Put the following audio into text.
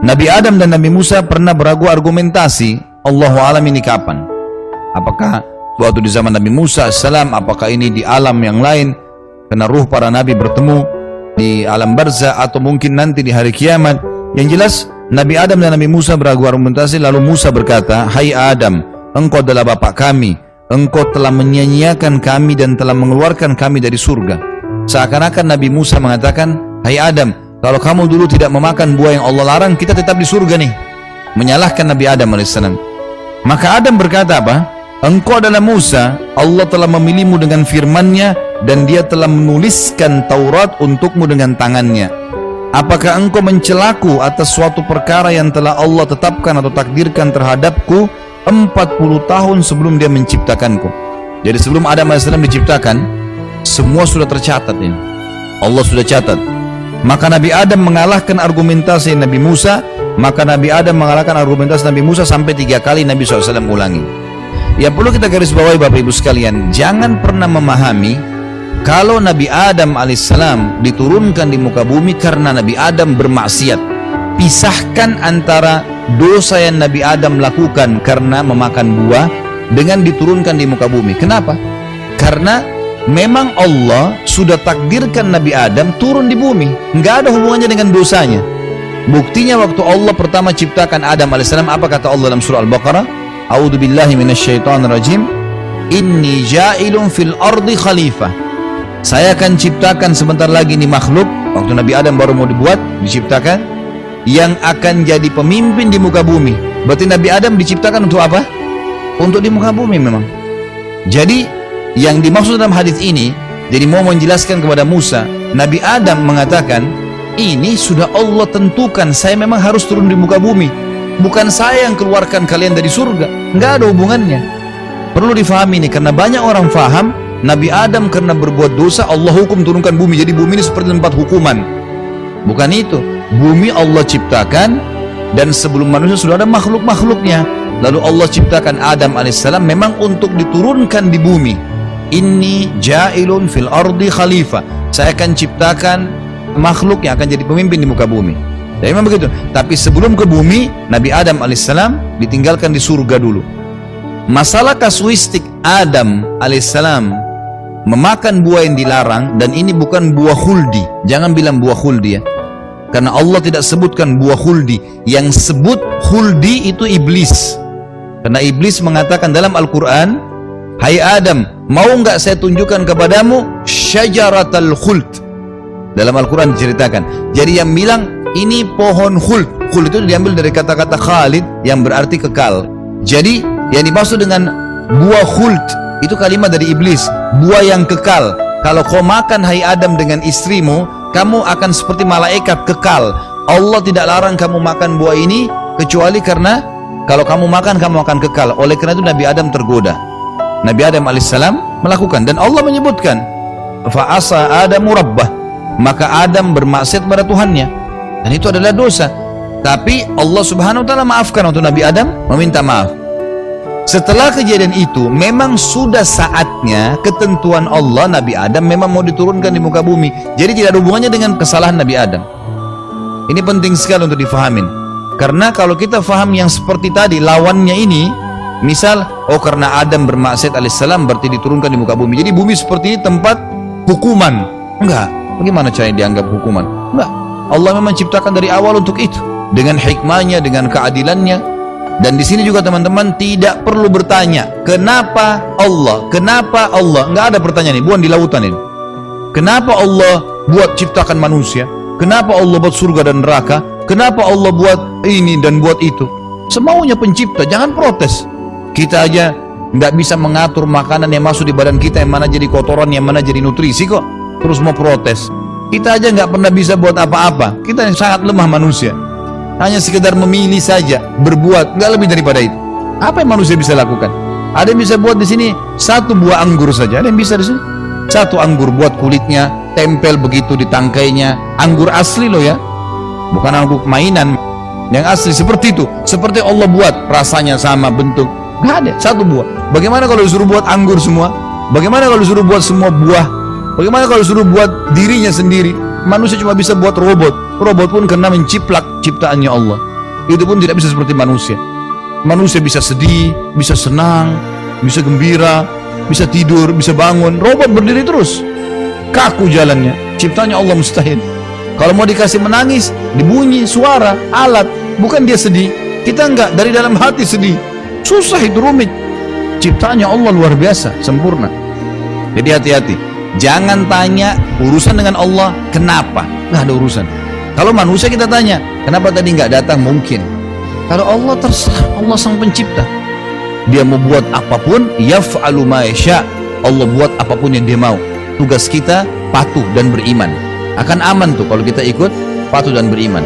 Nabi Adam dan Nabi Musa pernah beragu argumentasi. Allahu a'lam ini kapan? Apakah suatu di zaman Nabi Musa AS, apakah ini di alam yang lain karena ruh para nabi bertemu di alam barzah, atau mungkin nanti di hari kiamat? Yang jelas Nabi Adam dan Nabi Musa beragu argumentasi. Lalu Musa berkata, "Hai Adam, engkau adalah bapak kami, engkau telah menyia-nyiakan kami dan telah mengeluarkan kami dari surga." Seakan-akan Nabi Musa mengatakan, "Hai Adam, kalau kamu dulu tidak memakan buah yang Allah larang, kita tetap di surga nih." Menyalahkan Nabi Adam AS. Maka Adam berkata apa? "Engkau adalah Musa, Allah telah memilihmu dengan firman-Nya dan Dia telah menuliskan Taurat untukmu dengan tangannya. Apakah engkau mencelaku atas suatu perkara yang telah Allah tetapkan atau takdirkan terhadapku 40 tahun sebelum Dia menciptakanku?" Jadi sebelum Adam AS diciptakan, semua sudah tercatat ini. Allah sudah catat. Maka Nabi Adam mengalahkan argumentasi Nabi Musa. Maka Nabi Adam mengalahkan argumentasi Nabi Musa sampai 3 kali Nabi SAW ulangi. Yang perlu kita garis bawahi Bapak Ibu sekalian, jangan pernah memahami kalau Nabi Adam alaihissalam diturunkan di muka bumi karena Nabi Adam bermaksiat. Pisahkan antara dosa yang Nabi Adam lakukan karena memakan buah dengan diturunkan di muka bumi. Kenapa? Karena memang Allah sudah takdirkan Nabi Adam turun di bumi, nggak ada hubungannya dengan dosanya. Buktinya waktu Allah pertama ciptakan Adam alaihissalam, apa kata Allah dalam surah Al-Baqarah? A'udzubillahi minasyaitonirrajim. Inni ja'ilun fil ardi khalifah. Saya akan ciptakan sebentar lagi ini makhluk, waktu Nabi Adam baru mau diciptakan, yang akan jadi pemimpin di muka bumi. Berarti Nabi Adam diciptakan untuk apa? Untuk di muka bumi memang. Jadi yang dimaksud dalam hadis ini, jadi mau menjelaskan kepada Musa, Nabi Adam mengatakan, ini sudah Allah tentukan, saya memang harus turun di muka bumi, bukan saya yang keluarkan kalian dari surga. Nggak ada hubungannya. Perlu difahami ini, karena banyak orang faham Nabi Adam karena berbuat dosa Allah hukum turunkan bumi, jadi bumi ini seperti tempat hukuman. Bukan itu. Bumi Allah ciptakan, dan sebelum manusia sudah ada makhluk-makhluknya. Lalu Allah ciptakan Adam alaihissalam memang untuk diturunkan di bumi. Inni ja'ilun fil ardi khalifah. Saya akan ciptakan makhluk yang akan jadi pemimpin di muka bumi. Dan memang begitu. Tapi sebelum ke bumi, Nabi Adam alaihissalam ditinggalkan di surga dulu. Masalah kasuistik Adam alaihissalam memakan buah yang dilarang, dan ini bukan buah khuldi. Jangan bilang buah khuldi ya, karena Allah tidak sebutkan buah khuldi. Yang sebut khuldi itu iblis. Karena iblis mengatakan dalam Al-Quran, "Hai Adam, mau nggak saya tunjukkan kepadamu syajaratul khuld?" Dalam Al-Quran diceritakan. Jadi yang bilang ini pohon khuld. Khuld itu diambil dari kata-kata khalid yang berarti kekal. Jadi yang dimaksud dengan buah khuld itu kalimat dari iblis, buah yang kekal. Kalau kau makan hai Adam dengan istrimu, kamu akan seperti malaikat kekal. Allah tidak larang kamu makan buah ini kecuali karena kalau kamu makan, kamu akan kekal. Oleh karena itu Nabi Adam tergoda. Nabi Adam alaihissalam melakukan, dan Allah menyebutkan fa'asa Adamu rabbah, maka Adam bermaksiat pada Tuhannya, dan itu adalah dosa. Tapi Allah subhanahu wa ta'ala maafkan untuk Nabi Adam, meminta maaf. Setelah kejadian itu memang sudah saatnya ketentuan Allah, Nabi Adam memang mau diturunkan di muka bumi. Jadi tidak ada hubungannya dengan kesalahan Nabi Adam. Ini penting sekali untuk difahamin. Karena kalau kita faham yang seperti tadi, lawannya ini, misal, oh karena Adam bermaksiat alaihissalam berarti diturunkan di muka bumi. Jadi bumi seperti ini tempat hukuman. Enggak. Bagaimana caranya dianggap hukuman? Enggak. Allah memang ciptakan dari awal untuk itu, dengan hikmahnya, dengan keadilannya. Dan di sini juga teman-teman tidak perlu bertanya kenapa Allah, kenapa Allah. Enggak ada pertanyaan ini, bukan di lautan ini. Kenapa Allah buat ciptakan manusia? Kenapa Allah buat surga dan neraka? Kenapa Allah buat ini dan buat itu? Semaunya pencipta, jangan protes. Kita aja nggak bisa mengatur makanan yang masuk di badan kita, yang mana jadi kotoran, yang mana jadi nutrisi kok. Terus mau protes. Kita aja nggak pernah bisa buat apa-apa. Kita yang sangat lemah manusia. Hanya sekedar memilih saja, berbuat, nggak lebih daripada itu. Apa yang manusia bisa lakukan? Ada yang bisa buat di sini 1 buah anggur saja. Ada yang bisa di sini 1 anggur, buat kulitnya, tempel begitu di tangkainya. Anggur asli loh ya, bukan anggur mainan. Yang asli seperti itu, seperti Allah buat, rasanya sama, bentuk. Nggak ada 1 buah. Bagaimana kalau disuruh buat anggur semua? Bagaimana kalau disuruh buat semua buah? Bagaimana kalau disuruh buat dirinya sendiri? Manusia cuma bisa buat robot. Robot pun karena menciplak ciptaannya Allah. Itu pun tidak bisa seperti manusia. Manusia bisa sedih, bisa senang, bisa gembira, bisa tidur, bisa bangun. Robot berdiri terus, kaku jalannya. Ciptanya Allah mustahil. Kalau mau dikasih menangis, dibunyi suara alat, bukan dia sedih. Kita enggak, dari dalam hati sedih. Susah itu, rumit. Ciptanya Allah luar biasa, sempurna. Jadi hati-hati. Jangan tanya urusan dengan Allah kenapa, nggak ada urusan. Kalau manusia kita tanya kenapa tadi nggak datang, mungkin. Kalau Allah terserah, Allah sang pencipta, dia mau buat apapun, yaf'alu ma yasha'. Allah buat apapun yang dia mau. Tugas kita patuh dan beriman. Akan aman tuh kalau kita ikut, patuh dan beriman.